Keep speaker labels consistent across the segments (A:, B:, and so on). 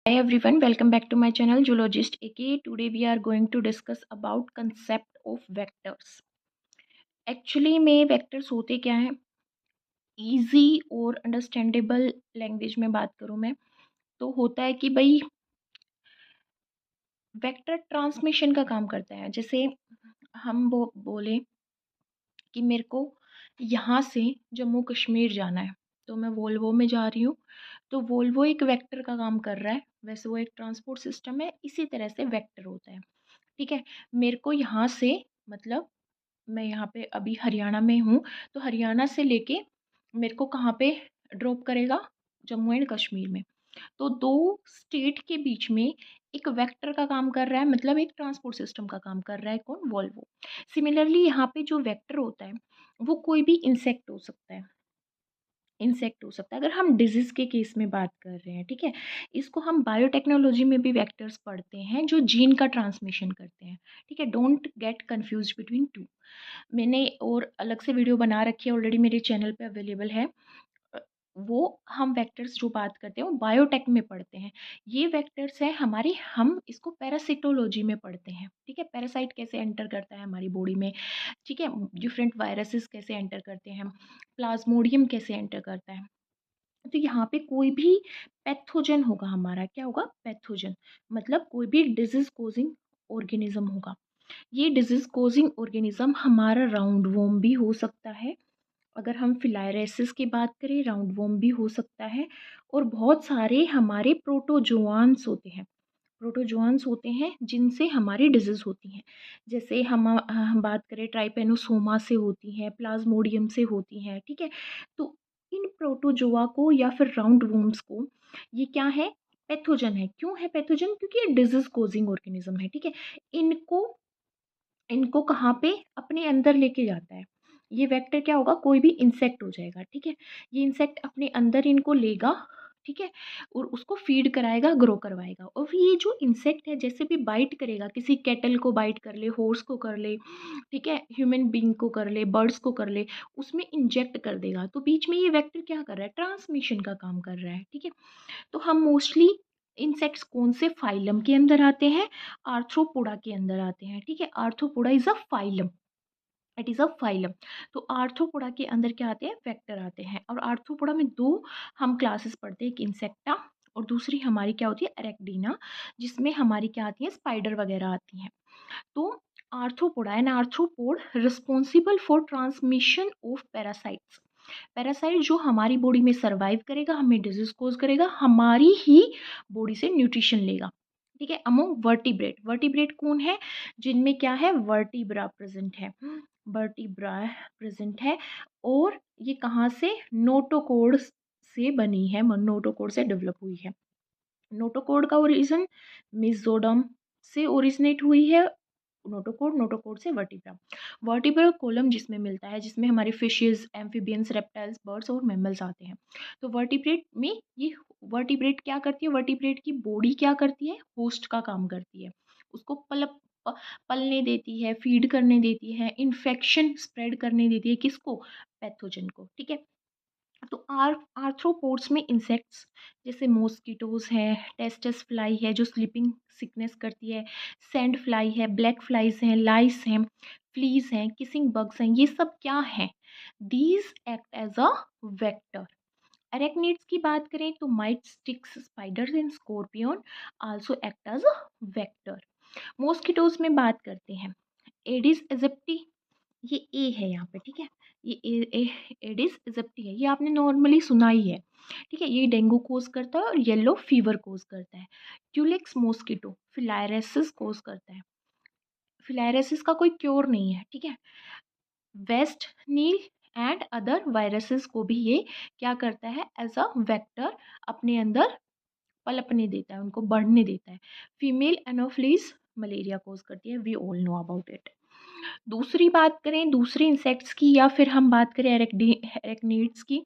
A: Hi everyone, welcome back to my channel Zoologist aka. Today we are going to discuss about concept of vectors. Actually में vectors होते क्या हैं? Easy और understandable language में बात करूँ मैं तो होता है कि भाई वेक्टर ट्रांसमिशन का काम करता है। जैसे हम वो बोले कि मेरे को यहाँ से जम्मू कश्मीर जाना है तो मैं वोल्वो में जा रही हूँ, तो वोल्वो एक वेक्टर का काम कर रहा है। वैसे वो एक ट्रांसपोर्ट सिस्टम है, इसी तरह से वेक्टर होता है। ठीक है, मेरे को यहाँ से मतलब मैं यहाँ पे अभी हरियाणा में हूँ, तो हरियाणा से लेके मेरे को कहाँ पे ड्रॉप करेगा? जम्मू एंड कश्मीर में। तो दो स्टेट के बीच में एक वेक्टर का काम कर रहा है, मतलब एक ट्रांसपोर्ट सिस्टम का काम कर रहा है। कौन? वॉल्वो। सिमिलरली यहाँ पे जो वेक्टर होता है वो कोई भी इंसेक्ट हो सकता है। इंसेक्ट हो सकता है अगर हम डिजीज़ के केस में बात कर रहे हैं। ठीक है, इसको हम बायोटेक्नोलॉजी में भी वेक्टर्स पढ़ते हैं जो जीन का ट्रांसमिशन करते हैं। ठीक है, don't get confuse between two. मैंने और अलग से वीडियो बना रखी है, ऑलरेडी मेरे चैनल पे अवेलेबल है। अ, वो हम वेक्टर्स जो बात करते हैं वो बायोटेक में पढ़ते हैं। ये वेक्टर्स हैं हमारी, हम इसको पैरासिटोलॉजी में पढ़ते हैं। ठीक है, पैरासाइट कैसे एंटर करता है हमारी बॉडी में। ठीक है, डिफरेंट वायरसेस कैसे एंटर करते हैं, प्लाज्मोडियम कैसे एंटर करता है। तो यहाँ पे कोई भी पैथोजन होगा, हमारा क्या होगा? पैथोजन, मतलब कोई भी डिजीज कोजिंग ऑर्गेनिज्म होगा। ये डिजीज कोजिंग ऑर्गेनिज्म हमारा राउंड वॉर्म भी हो सकता है। अगर हम फिलायरेसिस की बात करें, राउंड वॉर्म भी हो सकता है। और बहुत सारे हमारे प्रोटोजोआन्स होते हैं। प्रोटोजोआन्स होते हैं जिनसे हमारी डिजीज होती हैं। जैसे हम बात करें ट्राइपेनोसोमा से होती हैं, प्लाज्मोडियम से होती हैं। ठीक है, तो इन प्रोटोजोआ को या फिर राउंड वॉर्म्स को, ये क्या है? पैथोजन है। क्यों है पैथोजन? क्योंकि ये डिजीज कोजिंग ऑर्गेनिज्म है। ठीक है, इनको इनको कहाँ पे अपने अंदर लेके जाता है? ये वेक्टर क्या होगा? कोई भी इंसेक्ट हो जाएगा। ठीक है, ये इंसेक्ट अपने अंदर इनको लेगा। ठीक है, और उसको फीड कराएगा, ग्रो करवाएगा। और फिर ये जो इंसेक्ट है जैसे भी बाइट करेगा, किसी कैटल को बाइट कर ले, हॉर्स को कर ले, ठीक है, ह्यूमन बींग को कर ले, बर्ड्स को कर ले, उसमें इंजेक्ट कर देगा। तो बीच में ये वेक्टर क्या कर रहा है? ट्रांसमिशन का काम कर रहा है। ठीक है, तो हम मोस्टली इंसेक्ट्स कौन से फाइलम के अंदर आते हैं? आर्थ्रोपोडा के अंदर आते हैं। ठीक है, arthropoda is a phylum, it is a phylum. तो आर्थ्रोपोडा के अंदर क्या आते हैं? वेक्टर आते हैं। और आर्थ्रोपोडा में दो हम क्लासेस पढ़ते हैं, एक इंसेक्टा और दूसरी हमारी क्या होती है? एरेक्डीना, जिसमें हमारी क्या आती है? स्पाइडर वगैरह आती हैं। तो arthropoda and arthropod responsible for transmission of parasites. Parasite जो हमारी बॉडी में सर्वाइव करेगा, हमें डिजीज कोज करेगा, हमारी ही बॉडी से न्यूट्रिशन लेगा। ठीक है, अमोंग वर्टिब्रेट, वर्टिब्रेट कौन है? जिनमें क्या है? वर्टिब्रा प्रेजेंट है। वर्टिब्रा प्रेजेंट है। और ये कहाँ से? नोटोकोड से बनी है, नोटोकोड से डेवलप हुई है। नोटोकोड का ओरिजिन मिजोडम से ओरिजिनेट हुई है। नोटोकोड, नोटोकोड से वर्टिब्रा। वर्टिब्रल कोलम जिसमें मिलता है, जिसमें हमारे फिशेस, एम्फीबियंस, रेप्टाइल्स, बर्ड्स और मैमल्स आते हैं। तो वर्टिब्रेट में ये वर्टिब्रेट क्या करती है? वर्टिब्रेट की बॉडी क्या करती है? होस्ट का काम करती है। उसको पलने देती है, फीड करने देती है, इन्फेक्शन स्प्रेड करने देती है। किसको? पैथोजन को। ठीक है, तो आर्थ्रोपोड्स में इंसेक्ट्स जैसे मॉस्किटोज है, टेस्टस फ्लाई है जो स्लीपिंग सिकनेस करती है, सैंड फ्लाई है, ब्लैक फ्लाइज हैं, लाइस हैं, फ्लीज हैं, किसिंग बग्स हैं, ये सब क्या हैं? These act as a vector. Arachnids की बात करें तो mite, ticks, spiders and scorpion also act as a vector. Mosquitoes में बात करते हैं, एडिस एजिप्टी, ये ए है यहाँ पे। ठीक है, ये एडिस इजिप्टी है, ये आपने नॉर्मली सुना ही है। ठीक है, ये डेंगू कोज करता है और येलो फीवर कोज करता है। क्यूलेक्स मॉस्किटो फिलायरेसिस कोज करता है। फिलायरेसिस का कोई क्योर नहीं है। ठीक है, waste nil and other viruses को भी ये क्या करता है? एज अ वेक्टर अपने अंदर पलपने देता है, उनको बढ़ने देता है। फीमेल एनोफ्लीज मलेरिया कोज करती है, we all know about it. दूसरी बात करें दूसरे इंसेक्ट्स की, या फिर हम बात करें एरेक्निड्स की,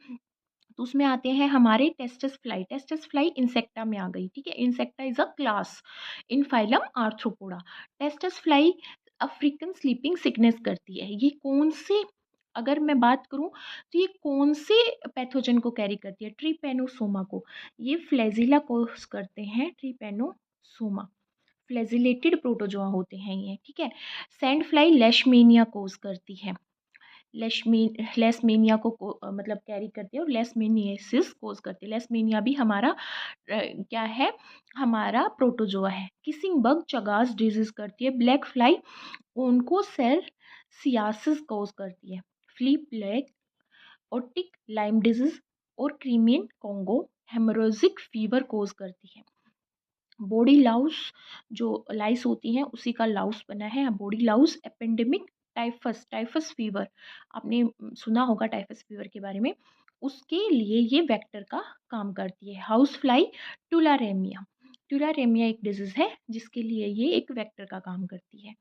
A: तो उसमें आते हैं हमारे tsetse fly. Tsetse fly Insecta में आ गई। ठीक है, Insecta is a class in phylum Arthropoda. Tsetse fly African sleeping sickness करती है। ये कौन से अगर मैं बात करूँ तो ये कौन से पैथोजन को कैरी करती है, ट्रिपेनोसोमा को। ये फ्लैजिला कोज करते हैं, ट्रिपेनोसोमा, फ्लैजिलेटेड प्रोटोजोआ होते हैं ये, ठीक है। सैंड फ्लाई लेशमेनिया कोज करती है, लेशमेनिया मतलब कैरी करती है, और लेशमेनियासिस कोज करती है। लेशमेनिया भी हमारा क्या है, हमारा प्रोटोजोआ है। किसिंग बग चगास डिजीज करती है। ब्लैक फ्लाई उनको सेल सियासिस कोज करती है। फ्ली प्लेग और टिक लाइम डिजीज और क्रीमियन कोंगो हेमोरेजिक फीवर कोज करती है। बॉडी लाउस जो लाइस होती हैं उसी का लाउस बना है, बॉडी लाउस। एपेंडेमिक टाइफस फीवर, आपने सुना होगा टाइफस फीवर के बारे में, उसके लिए ये वेक्टर का काम करती है। हाउस फ्लाई टुलारेमिया, टुलारेमिया एक डिजीज है जिसके लिए ये एक वेक्टर का काम करती है।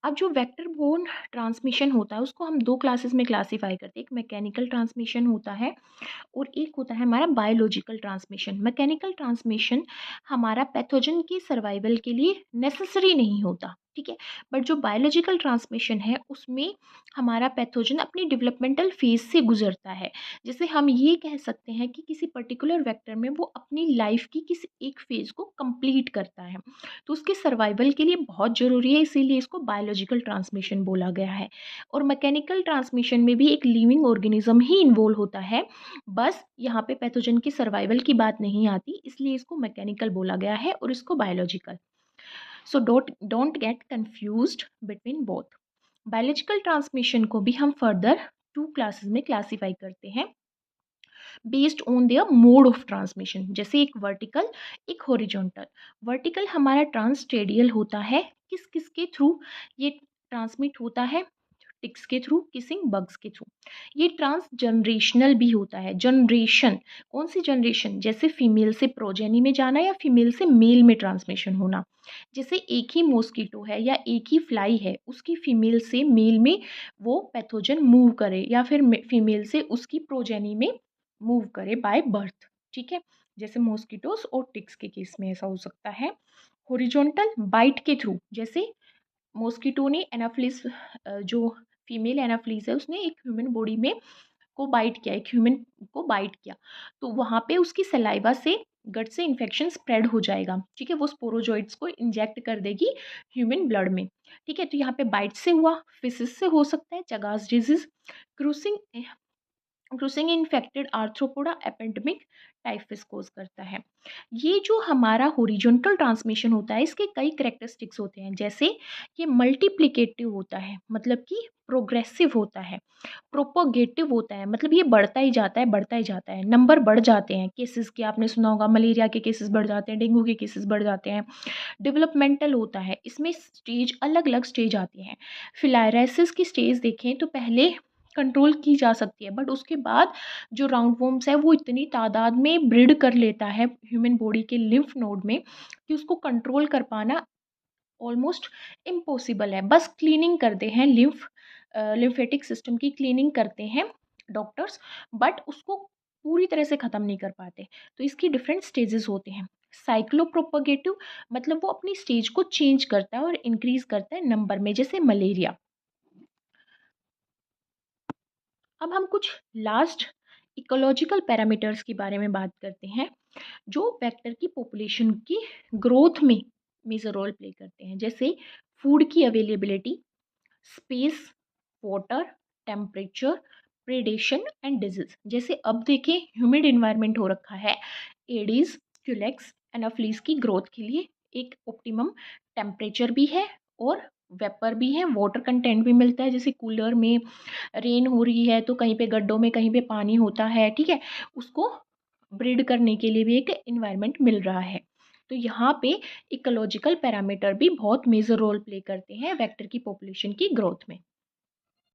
A: अब जो वेक्टर बोर्न ट्रांसमिशन होता है उसको हम दो क्लासेस में क्लासीफाई करते हैं। एक मैकेनिकल ट्रांसमिशन होता है और एक होता है हमारा बायोलॉजिकल ट्रांसमिशन। मैकेनिकल ट्रांसमिशन हमारा पैथोजन की सर्वाइवल के लिए नेसेसरी नहीं होता, ठीक है। बट जो बायोलॉजिकल ट्रांसमिशन है उसमें हमारा पैथोजन अपनी डेवलपमेंटल फेज से गुजरता है। जैसे हम ये कह सकते हैं कि किसी पर्टिकुलर वेक्टर में वो अपनी लाइफ की किसी एक फेज को कंप्लीट करता है, तो उसके सर्वाइवल के लिए बहुत ज़रूरी है, इसीलिए इसको बायोलॉजिकल ट्रांसमिशन बोला गया है। और मैकेनिकल ट्रांसमिशन में भी एक लिविंग ऑर्गेनिज्म ही इन्वॉल्व होता है, बस यहाँ पे पैथोजन की सर्वाइवल की बात नहीं आती, इसलिए इसको मैकेनिकल बोला गया है और इसको biological. So don't get confused between both. Biological transmission को भी हम फर्दर टू क्लासेस में क्लासीफाई करते हैं based on their mode of transmission. जैसे एक वर्टिकल, एक हॉरिजॉन्टल। वर्टिकल हमारा ट्रांसटेडियल होता है, किस किस के थ्रू ये ट्रांसमिट होता है, टिक्स के थ्रू, किसिंग बग्स के थ्रू। ये ट्रांस जनरेशनल भी होता है। जनरेशन, कौन सी जनरेशन, जैसे फीमेल से प्रोजेनी में जाना या फीमेल से मेल में ट्रांसमिशन होना। जैसे एक ही मॉस्किटो है या एक ही फ्लाई है, उसकी फीमेल से मेल में वो पैथोजन मूव करे या फिर फीमेल से उसकी प्रोजेनी में मूव करे बाय बर्थ, ठीक है। जैसे मॉस्किटोस और टिक्स के केस में ऐसा हो सकता है। हॉरिजॉन्टल बाइट के थ्रू, जैसे मॉस्किटो ने एनाफ्लिस जो फीमेल एनाफ्लिस है उसने एक ह्यूमन बॉडी में को बाइट किया, एक ह्यूमन को बाइट किया, तो वहाँ पे उसकी सलाइवा से गट से इन्फेक्शन स्प्रेड हो जाएगा, ठीक है। वो स्पोरोजोइड्स को इंजेक्ट कर देगी ह्यूमन ब्लड में, ठीक है। तो यहाँ पे बाइट से हुआ, फिसिस से हो सकता है चगास डिजीज, क्रूसिंग क्रूसिंग infected arthropoda epidemic typhus cause करता है। ये जो हमारा हॉरिजॉन्टल ट्रांसमिशन होता है इसके कई कैरेक्टरिस्टिक्स होते हैं। जैसे ये मल्टीप्लिकेटिव होता है, मतलब कि प्रोग्रेसिव होता है। प्रोपोगेटिव होता है, मतलब ये बढ़ता ही जाता है, बढ़ता ही जाता है, नंबर बढ़ जाते हैं केसेस के। आपने सुना होगा मलेरिया के केसेस बढ़ जाते हैं, डेंगू के केसेस बढ़ जाते हैं। डेवलपमेंटल होता है, इसमें स्टेज अलग अलग स्टेज आती हैं। फिलायराइसिस की स्टेज देखें तो पहले कंट्रोल की जा सकती है, बट उसके बाद जो राउंड वॉर्म्स है वो इतनी तादाद में ब्रीड कर लेता है ह्यूमन बॉडी के लिम्फ नोड में कि उसको कंट्रोल कर पाना ऑलमोस्ट इम्पॉसिबल है। बस क्लीनिंग करते हैं लिम्फेटिक सिस्टम की क्लीनिंग करते हैं डॉक्टर्स, बट उसको पूरी तरह से ख़त्म नहीं कर पाते। तो इसकी डिफरेंट स्टेजेस होते हैं। साइक्लोप्रोपगेटिव, मतलब वो अपनी स्टेज को चेंज करता है और इंक्रीज करता है नंबर में, जैसे मलेरिया। अब हम कुछ लास्ट इकोलॉजिकल पैरामीटर्स के बारे में बात करते हैं जो वेक्टर की पॉपुलेशन की ग्रोथ में मेजर रोल प्ले करते हैं। जैसे फूड की availability, space, water, temperature, predation and disease. जैसे अब देखें ह्यूमिड इन्वायरमेंट हो रखा है, एडीज, क्यूलेक्स, एनाफ्लीज की ग्रोथ के लिए एक ऑप्टिमम टेम्परेचर भी है और वेपर भी है, वाटर कंटेंट भी मिलता है। जैसे कूलर में रेन हो रही है तो कहीं पे गड्ढों में कहीं पे पानी होता है, ठीक है, उसको ब्रीड करने के लिए भी एक इन्वायरमेंट मिल रहा है। तो यहाँ पे इकोलॉजिकल पैरामीटर भी बहुत मेजर रोल प्ले करते हैं वेक्टर की पॉपुलेशन की ग्रोथ में।